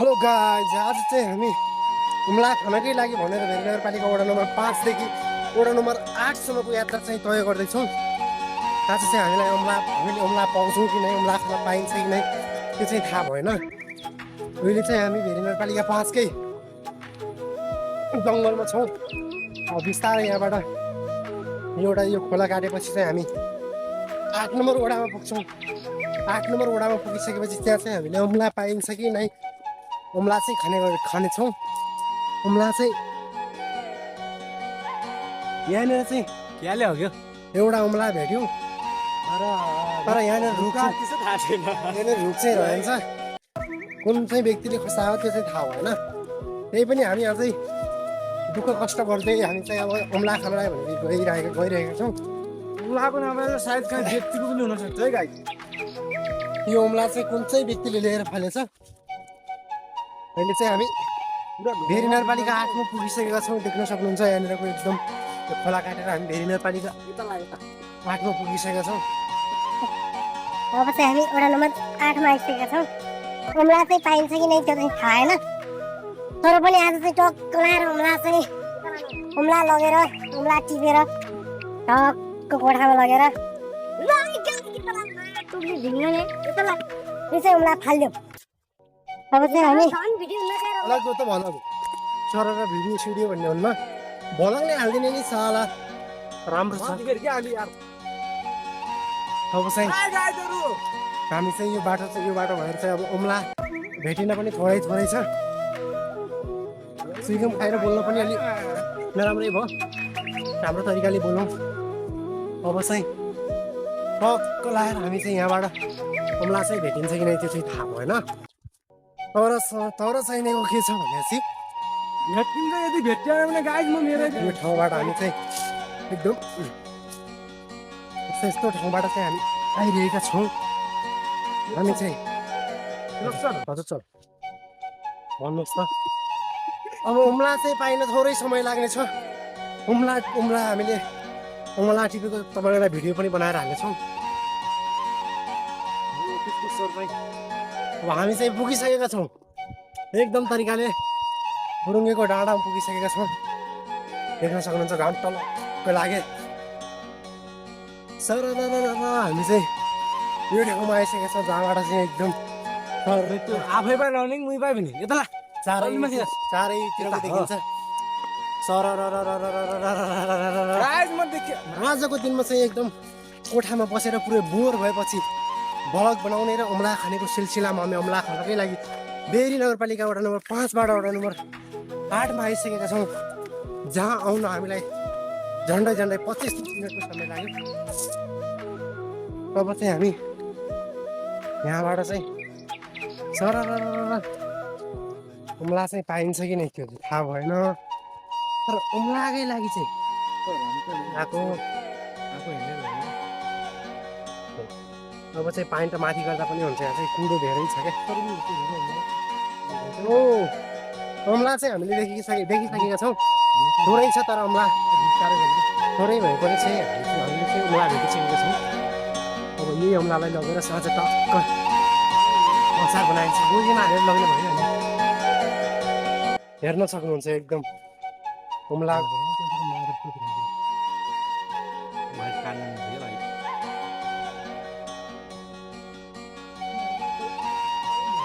Hello guys, आज चाहिँ हामी हुम्ला खानकै लागि भनेर भेरी नगरपालिका वडा नम्बर 5 देखि वडा नम्बर 8 सम्मको यात्रा चाहिँ तय गर्दैछौँ। आज चाहिँ हामीले उम्ला पाउँछौँ कि नै, उम्ला खान पाइन्छ कि नै त्यो चाहिँ थाहा भएन। अहिले चाहिँ हामी भेरी नगरपालिका 5 कै जङ्गलमा छौँ। बिस्तारै यहाँबाट यो खोला काटेपछि चाहिँ हामी 8 नम्बर वडामा पुग्छौँ। 8 नम्बर वडामा पुगिसकेपछि त्यहाँ चाहिँ हामीले उम्ला पाइन्छ कि नै उम्ला चाहिँ खानेछौँ। उम्ला चाहिँ यहाँनिर चाहिँ क्याले हो क्या एउटा उम्ला भेट्यौँ, तर यहाँनिर रुख थाहा छैन। चाहिँ रहन्छ। कुन चाहिँ व्यक्तिले खसायो त्यो चाहिँ थाहा भएन। त्यही पनि हामी अझै दुःख कष्ट गर्दै हामी चाहिँ अब उम्ला खानलाई भनेर गइरहेका छौँ। उम्लाको नाममा सायद कहीँ व्यक्तिको पनि हुनसक्छ है गाई। यो उम्ला चाहिँ कुन चाहिँ व्यक्तिले लिएर फालेछ। अहिले चाहिँ हामी भेरी नगरपालिका 8 मा पुगिसकेका छौँ। देख्न सक्नुहुन्छ यहाँनिरको एकदम खोला काटेर हामी भेरी नगरपालिका 8 मा पुगिसकेका छौँ। अब चाहिँ हामी वडा नम्बर 8 मा आइसकेका छौँ। उम्ला चाहिँ पाइन्छ कि नै त्यो चाहिँ थाहा छैन, तर पनि आज चाहिँ टक्क लाएर उम्ला लगेर उम्ला टिपेर टक्क कोठामा लगेर यो चाहिँ उम्ला फाल्यो। अब चाहिँ हामी अलग त भन सर र भिडियो सिडियो भन्ने हुन्न, भलङ नै हालिदिने नि साला राम्रो छ। अब चाहिँ हामी चाहिँ यो बाटो भएर चाहिँ अब उम्ला भेटिन पनि थोरै छ। सुइगम खाएर बोल्न पनि अलि नराम्रै भयो, राम्रो तरिकाले बोलौँ। अब चाहिँ टक्क लाएर हामी चाहिँ यहाँबाट उम्ला चाहिँ भेटिन्छ कि नै त्यो चाहिँ थाहा भएन। तर चाहिनेको के छ भनेपछि भेटिन्छ, यदि भेट्यो भने गाई म मेरो यो ठाउँबाट हामी चाहिँ एकदम यस्तो ठाउँबाट चाहिँ हामी आइरहेका छौँ। हामी चाहिँ हजुर सर भन्नुहोस् त। अब उम्ला चाहिँ पाइन थोरै समय लाग्नेछ। उम्ला हामीले उम्ला टिपेको तपाईँलाई भिडियो पनि बनाएर हाल्नेछौँ। अब हामी चाहिँ पुगिसकेका छौँ, एकदम तरिकाले बुरुङ्गेको डाँडामा पुगिसकेका छौँ। देख्न सक्नुहुन्छ घाम टलक्क लागे। सर हामी चाहिँ यो ठाउँमा आइसकेका छौँ जहाँबाट चाहिँ एकदम आफै पाइ लाउने मुई पाइ पनि यता ला चारैतिरको देखिन्छ। सर आजको दिनमा चाहिँ एकदम कोठामा बसेर पुरै बोर भएपछि भ्लग बनाउने र उम्ला खानेको सिलसिलामा हामी उम्ला खानकै लागि भेरी नगरपालिका वडा नम्बर 5 बाट वडा नम्बर 8 मा आइसकेका छौँ, जहाँ आउन हामीलाई झन्डै 25 मिनटको समय लाग्यो। अब चाहिँ हामी यहाँबाट चाहिँ सर उम्ला चाहिँ पाइन्छ कि नै त्यो थाहा भएन, तर उम्लाकै लागि चाहिँ आएको। अब चाहिँ पानी त माथि गर्दा पनि हुन्छ, यहाँ चाहिँ कुँडो धेरै छ क्या। ओ उम्ला चाहिँ हामीले देखिसकेका छौँ, थोरै छ तर उम्ला थोरै भए पनि चाहिँ हामीले चाहिँ उम्ला भेटिसकेका छौँ। अब यही उम्लालाई लगेर साँझ टक्क अचार बनाइन्छ, गोजीमा हालेर लग्ने भयो नि। हेर्न सक्नुहुन्छ एकदम उम्ला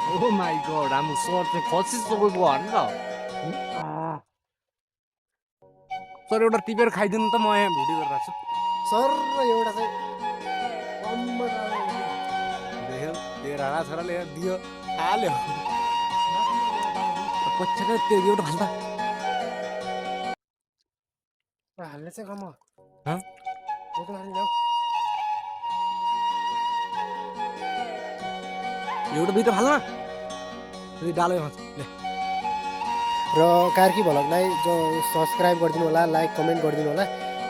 ओ माई गॉड, हामी सर चाहिँ खसिसकेको होइन त। सर एउटा टिपेर खाइदिनु त, म यहाँ भिडियो गरिरहेको छु। सर एउटा चाहिँ देख्यो त्यो राणा छोराले दियो हाल्यो पछाडि त्यो एउटा हाल्दा हाल्ने चाहिँ कम एउटा दुइटा फाल्न डालो ले। र कार्की भ्लगलाई जो सब्सक्राइब गरिदिनु होला, लाइक कमेन्ट गरिदिनु होला।